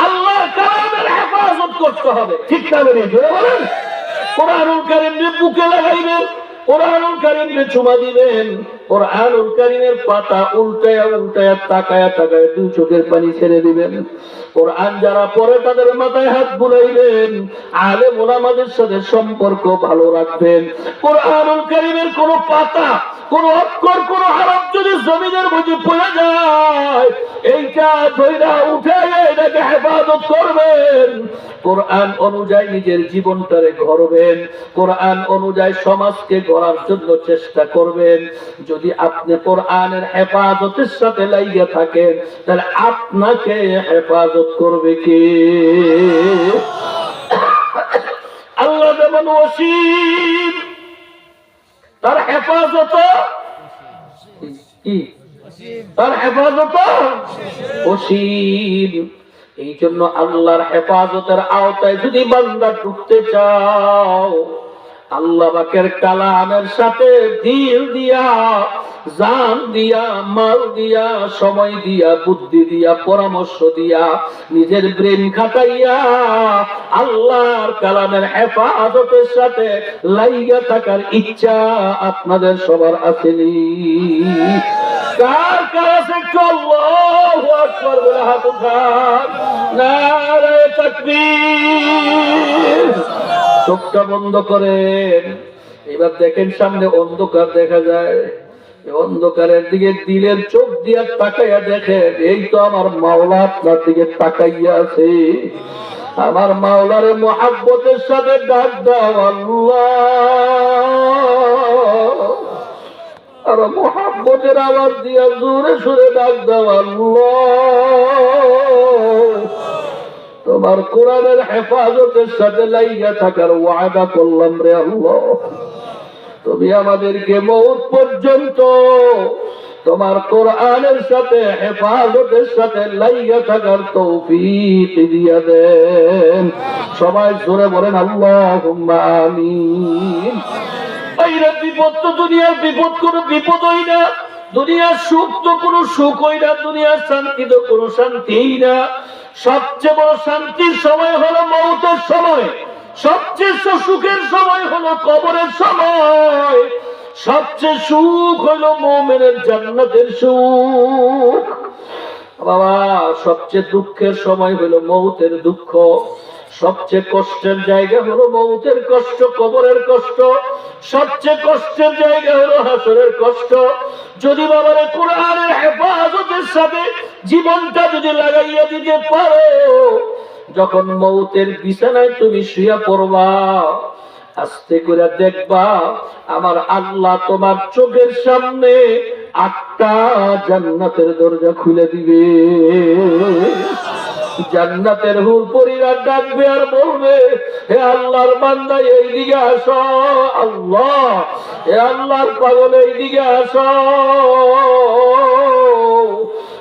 আল্লাহর কালামের হেফাজত করতে হবে। ঠিক না বলেন? বলেন কুরআনুল কারীম বুকে লাগাইবেন, কুরআনুল কারীম চুমা দিবেন, কুরআনুল কারীমের পাতা উল্টায়া উল্টায়া তাকায়া তাকায়া 2 চোখের পানি ছেড়ে দিবেন। কোরআন যারা পড়ে তাদের মাথায় হাত বুলাইবেন, আলেম ওলামাদের সাথে সম্পর্ক ভালো রাখবেন। কুরআনুল কারীমের কোন পাতা, কোন অক্ষর, কোন হরফ যদি জমিনের মধ্যে পড়ে যায়, এইটা ধইরা উঠে এটাকে হেফাজত করবেন। কোরআন অনুযায়ী নিজের জীবনটারে গড়বেন, কোরআন অনুযায়ী সমাজকে গড়ার জন্য চেষ্টা করবেন। যদি আপনি কোরআনের হেফাজতের সাথে লাগিয়ে থাকেন, তাহলে আপনাকে হেফাজত করবে কে? আল্লাহ যেমন ওসীম, তার হেফাজত কি? তার হেফাজত অসীম। এই জন্য আল্লাহর হেফাজতের আওতায় যদি বান্দা ঢুকতে চাও, আল্লাহ পাকের কালামের সাথে দিল দিয়া, জান দিয়া, মাল দিয়া, সময় দিয়া, বুদ্ধি দিয়া, পরামর্শ দিয়া, নিজের ব্রেন খাটাইয়া আল্লাহর কালামের হেফাজতের সাথে লাইগা থাকার ইচ্ছা আপনাদের সবার আসেনি? কার কার আছে? একটু আল্লাহু আকবার বলে হাত উঠান। নারায়ে তাকবীর। চোখটা বন্ধ করেন। এবার দেখেন সামনে অন্ধকার দেখা যায়। অন্ধকারের দিকে দিলের চোখ দিয়া তাকাইয়া দেখেন, এই তো আমার মাওলা আপনার দিকে তাকাইয়া আছে। আমার মাওলার মুহাব্বতের সাথে ডাক দাও আল্লাহ। আর মুহাব্বতের আওয়াজ দিয়া জোরে সুরে ডাক দাও আল্লাহ। তোমার কোরআনের হেফাজতের সাথে লাইগা থাকার ওয়াদা করলাম রে আল্লাহ। তুমি আমাদেরকে মওত পর্যন্ত তোমার কোরআনের সাথে হেফাজতের সাথে লাইগা থাকার তৌফিক দিয়া দেন। সবাই জোরে বলেন আল্লাহুম্মা আমিন। এইরা বিপদ তো দুনিয়ার বিপদ, কোনো বিপদই না। দুনিয়ার সুখ তো কোনো সুখই না। দুনিয়ার শান্তি তো কোনো শান্তিই না। সবচেয়ে বড় শান্তির সময় হলো মওতের সময়। সবচেয়ে সুখের সময় হলো কবরের সময়। সবচেয়ে সুখ হলো মুমিনের জান্নাতের সুখ। বাবা, সবচেয়ে দুঃখের সময় হলো মওতের দুঃখ। সবচেয়ে কষ্টের জায়গা হলো মওতের কষ্ট, কবরের কষ্ট। সবচেয়ে কষ্টের জায়গা হলো হাসরের কষ্ট। যদি বাবারে কোরআনের হেফাজতের সাথে জীবনটা যদি লাগাইয়া দিতে পারো, যখন মওতের বিছানায় তুমি শুয়ে পড়বা, আস্তে করে দেখবা আমার আল্লাহ তোমার চোখের সামনে 8টা জান্নাতের দরজা খুলে দিবে। জান্নাতের হুর পরীরা ডাকবে আর বলবে, হে আল্লাহর বান্দা এইদিকে আসো। আল্লাহ, হে আল্লাহর পাগল এইদিকে আসো।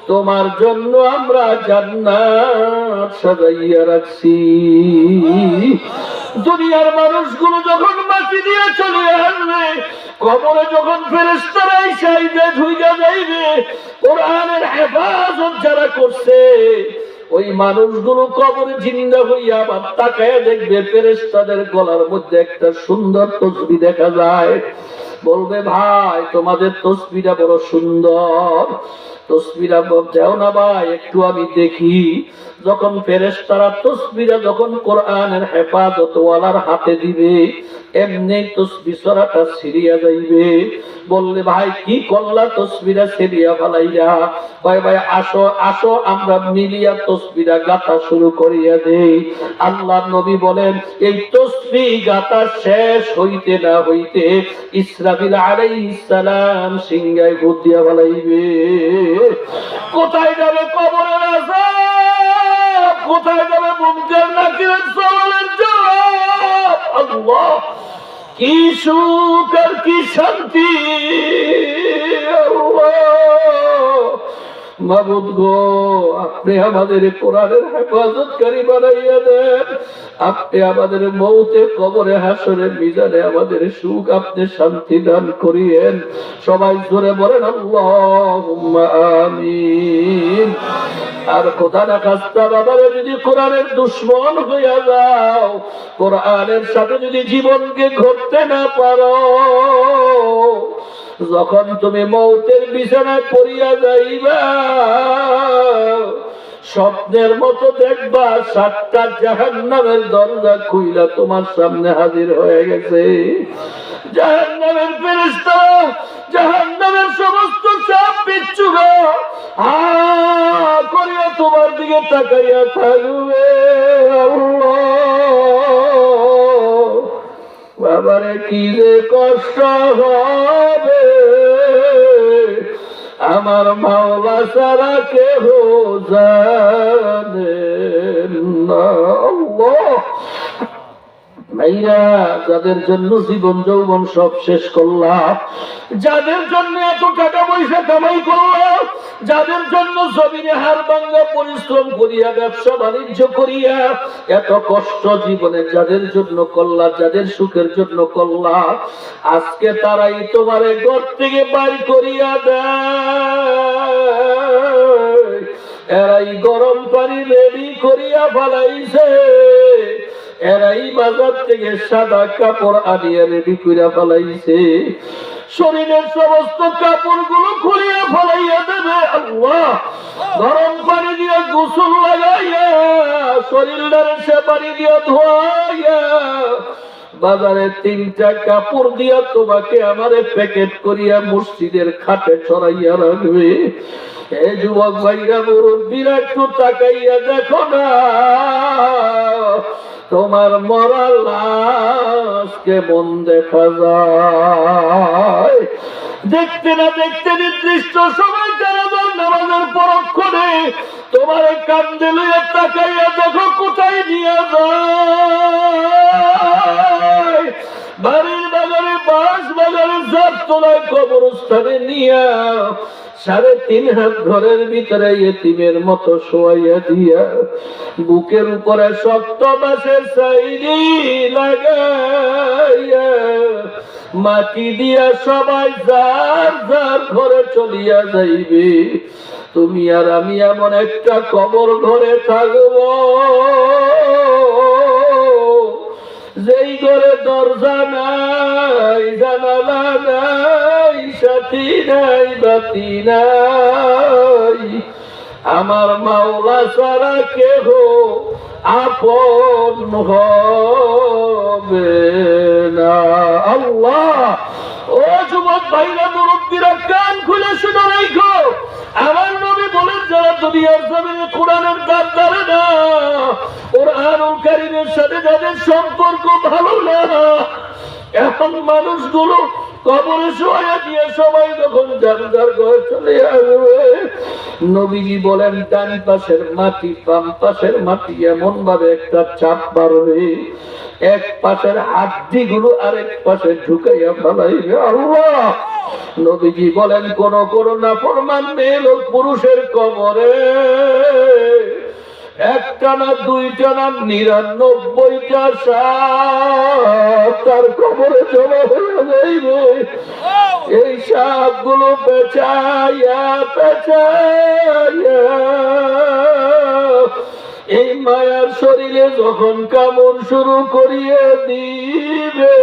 তোমার জন্য আমরা জান্নাত সাজাইয়া রাখছি। দুনিয়ার মানুষগুলো যখন মাটি দিয়ে চলে আসবে, কবরে যখন ফেরেশতারা এসে ঢুইকা যাইবে, কোরআনের হেফাজত যারা করছে ওই মানুষগুলো কবরে জিন্দা হইয়া আবার তাকায়া দেখবে ফেরেশতাদের গলার মধ্যে একটা সুন্দর তসবিহ দেখা যায়। বলবে, ভাই তোমাদের তসবিহটা বড় সুন্দর, তসবিহটা দাও না ভাই একটু আমি দেখি। যখন ফেরেশতারা তসবিহটা যখন কোরআনের হেফাজত ওয়ালার হাতে দিবে, এমনি তসবিহ সরাটা ছিড়িয়া যাইবে। বললে, ভাই কি করলা তসবিহটা ছিড়িয়া ফেলাইয়া? ভাই ভাই আসো আসো আমরা মিলিয়া তসবিহটা গাঁথা শুরু করিয়া দেই। আল্লাহর নবী বলেন, এই তসবিহ গাঁথা শেষ হইতে না হইতে ইসরাফিল আলাইহিস সালাম সিংহায় ভূত দিয়া ফেলাইবে। কোথায় যাবে কবরের আযাব? কোথায় যাবে মুনকার নাকিরের সওয়ালের জবাব? আল্লাহ, কি সুখ আর কি শান্তি! মাবুদ গো, আপনি আমাদের কোরআনের হেফাজতকারী বানাইয়া দেন। আপনি আমাদের মওতে, কবরে, হাসরের মিজানে আমাদের সুখ, আপনি শান্তি দান করিয়েন। সবাই জোরে বলেন আল্লাহুম্মা আমিন। আর খোদা না খাস্তা বাবারে যদি কোরআনের দুশমন হইয়া যাও, কোরআনের সাথে যদি জীবনকে ঘটতে না পারো, যখন তুমি মওতের বিছানায় পড়িয়া যাইবা, স্বপ্নের মতো দেখবা 7টা জাহান্নামের দরজা খুইলা তোমার সামনে হাজির হয়ে গেছে। জাহান্নামের ফেরেশতারা, জাহান্নামের সমস্ত সাপ বিচ্ছুরা করিয়া তোমার দিকে তাকাইয়া থাকবে। বাবারে কি যে কষ্ট হবে, আমার মাওলা ছাড়া কেহ জানে না। আল্লাহ ভাইরা, যাদের জন্য জীবন যৌবন সব শেষ করলাম, যাদের জন্য এত টাকা পয়সা কামাই করলাম, যাদের জন্য জমিনে হার ভাঙা পরিশ্রম করিয়া ব্যবসা বাণিজ্য করিয়া এত কষ্ট জীবনে যাদের জন্য করলা, যাদের সুখের জন্য করলা, আজকে তারাই তোমারে ঘর থেকে বাইর করিয়া দেয়। এরাই গরম পানি রেডি করিয়া ফেলাইছে, এরাই বাজার থেকে সাদা কাপড় আনিয়া রেডি করিয়া ফেলাইছে, শরীরের সমস্ত কাপড় গুলো খুলিয়া ফেলাইয়া দেবে। আল্লাহ গরম পানি দিয়ে গোসল লাগাইয়া শরীরটারে সে পানি দিয়ে ধোয়াইয়া বাজারে 3টা কাপড় দিয়া তোমাকে আমারে প্যাকেট করিয়া মসজিদের খাটে ছড়াইয়া রাখবে। এ যুবক ভাইরা, মুরব্বীরা, একটু তাকাইয়া দেখো না, তোমার মরা লাশ কেমন দেখা যায়। দেখতে না দেখতে নির্দিষ্ট সময় জানাজার নামাজের পরক্ষণে তোমার কান্দে লইয়া তাকাইয়া দেখো কোথায় নিয়ে যায়। বাড়ির বাজারে, বাস বাজারে, জাত তোলায় কবরস্থানে নিয়া 3.5 হাত ঘরের ভিতরে এতিমের মতো শোয়াইয়া দিয়া বুকের উপরে শক্ত বাঁশের সাইরি লাগাইয়া মাটি দিয়া সবাই যার যার ঘরে চলিয়া যাইবে। তুমি আর আমি এমন একটা কবর ঘরে থাকব যেই ঘরে দরজা নাই, জানালা নাই, সাথী নাই, বাতি নাই, আমার মাওলা ছাড়া কেহ আপন হবে না। আল্লাহ, ও যুবক ভাইরা, মুরব্বীরা, কান খুলে শুনে রাখো, আমার নবী বলেন, যারা দুনিয়ার জমিনে কোরআনের দাম ধরে না, কোরআনুল কারীমের সাথে যাদের সম্পর্ক ভালো না, এখন মানুষগুলো কবরে শোয়া দিয়ে সবাই যখন জানাজার ঘরে চলে আসবে, নবীজি বলেন ডান পাশের মাটি বাম পাশের মাটি এমন ভাবে একটা চাপ মারবে, এক পাশের হাড্ডি গুলো আরেক পাশে ঢুকাইয়া ফেলাইবে। আল্লাহ নবীজি বলেন, কোন কোন নাফরমান মেয়ে লোক পুরুষের কবরে একটা না, দুইটা না, 99টা সাপ তার কবরে জমা হয়ে যাইবে। এই সাপ গুলো পেঁচাইয়া পেঁচাইয়া এই মায়ার শরীরে যখন কামড় শুরু করিয়ে দিবে,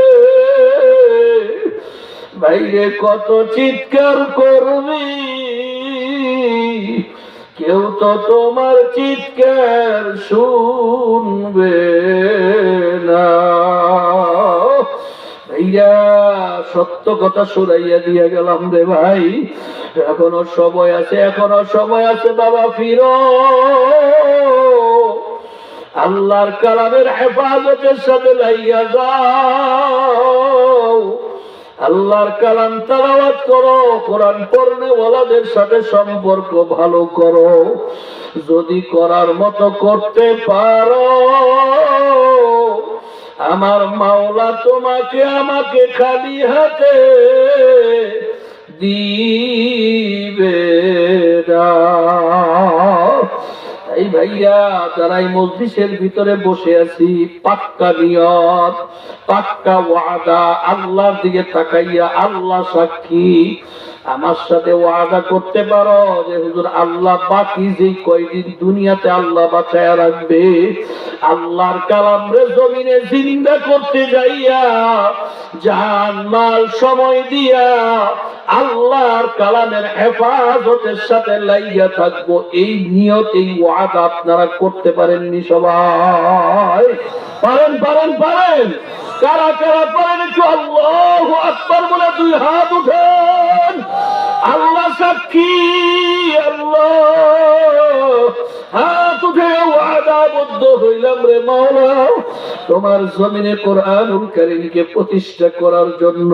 বাইরে কত চিৎকার করবি, কেউ তো তোমার চিৎকার শুনবে না। ভাইয়া, সত্য কথা শুনাইয়া দিয়া গেলাম রে ভাই, এখনো সময় আছে, এখনো সময় আছে। বাবা ফিরো, আল্লাহর কালামের হেফাজতের সাথে লাইয়া যাও, আল্লাহর কালাম তেলাওয়াত করো, কোরআন পড়নে ওয়ালাদের সাথে সম্পর্ক ভালো করো। যদি করার মতো করতে পারো, আমার মাওলা তোমাকে আমাকে খালি হাতে দিবে না। এই ভাইয়া, যারা এই মজলিসের ভিতরে বসে আছি, পাক্কা নিয়ত, পাক্কা ওয়াদা, আল্লাহর দিকে তাকাইয়া, আল্লাহ সাক্ষী, আমার সাথে ওয়াদা করতে পারো যে হুজুর, আল্লাহ বাকি যে কয়দিন দুনিয়াতে আল্লাহ বাঁচায়া রাখবে, আল্লাহর কালাম রে জমিনে জিন্দা করতে যাইয়া জান মাল সময় দিয়া আল্লাহর কালামের হেফাজতের সাথে লাইয়া থাকবো। এই নিয়ত, এই ওয়াদা আপনারা করতে পারেননি সবাই? পারেন পারেন পারেন? কারা কারা পারেন একটু আল্লাহু আকবার বলে 2 হাত উঠেন। আল্লাহ সাক্ষী, আল্লাহ হাত উঠে ওয়াদা আবদ্ধ হইলাম রে মাওলা তোমার জমিনে কোরআনুল কারীমকে প্রতিষ্ঠা করার জন্য।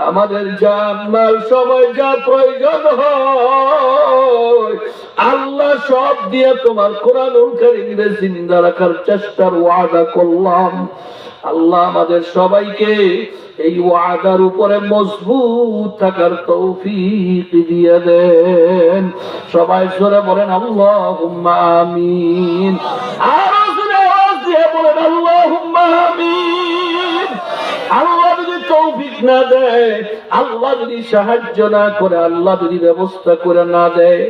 আমাদের জান মাল সময় যা প্রয়োজন হয় আল্লাহ সব দিয়ে তোমার কোরআনুল কারীমকে জিন্দা রাখার চেষ্টার ওয়াদা করলাম। আল্লাহ আমাদের সবাইকে এই ওয়াদার উপরে মজবুত থাকার তৌফিক দিয়ে দেন। সবাই জোরে বলেন আল্লাহুম্মা আমিন। আরো জোরে আওয়াজ দিয়ে বলেন আল্লাহুম্মা আমিন। আল্লাহ যদি তৌফিক না দেয়, আল্লাহ যদি সাহায্য না করে, আল্লাহ যদি ব্যবস্থা করে না দেয়,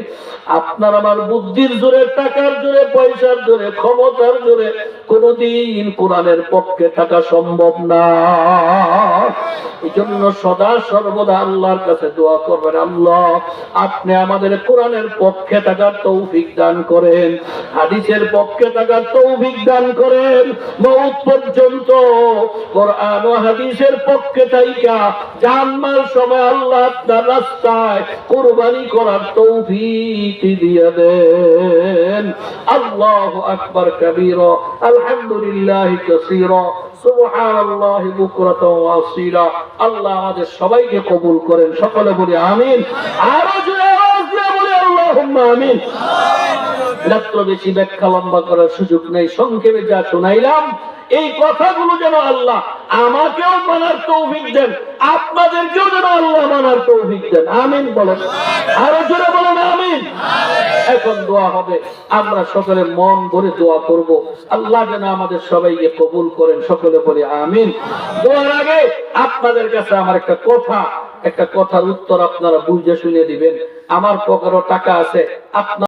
আপনার আমার বুদ্ধির জোরে, টাকার জোরে, পয়সার জোরে, ক্ষমতার জোরে কোনদিন কোরআনের পক্ষে থাকা সম্ভব না। এই জন্য সদা সর্বদা আল্লাহর কাছে দোয়া করবেন, আল্লাহ আপনি আমাদের কোরআনের পক্ষে থাকার তৌফিক দান করেন, হাদিসের পক্ষে থাকার তৌফিক দান করেন। মওত পর্যন্ত কোরআন ও হাদিসের পক্ষে থাইকা জানমার সময় আল্লাহ আপনার রাস্তায় কুরবানি করার তৌফিক দিয়ে দেন। আল্লাহু আকবার কাবীরা, আলহামদুলিল্লাহি কাসীরা, সুবহানাল্লাহি বুকরাতাও ওয়া আসীলা। আল্লাহ আমাদের সবাইকে কবুল করেন, সকলে বলি আমিন। আরো জোরে আওয়াজ দিয়ে বলি আল্লাহুম্মা আমিন। রাত্র বেশি ব্যাখ্যা লম্বা করার সুযোগ নেই, সংক্ষেপে যা শোনাইলাম এই কথাগুলো যেন আল্লাহ আমাকেও মানার তৌফিক দেন, আপনাদেরকেও যেন আল্লাহ মানার তৌফিক দেন। আমিন বলেন, আরো জোরে বলেন আমিন। এখন দোয়া হবে, আমরা সকলে মন ভরে দোয়া করব, আল্লাহ যেন আমাদের সবাইকে কবুল করেন, সকলে বলি আমিন। দোয়ার আগে আপনাদের কাছে আমার একটা কথার উত্তর আপনারা বুঝে শুনে দিবেন। আমার পকেটে টাকা আছে, আপনার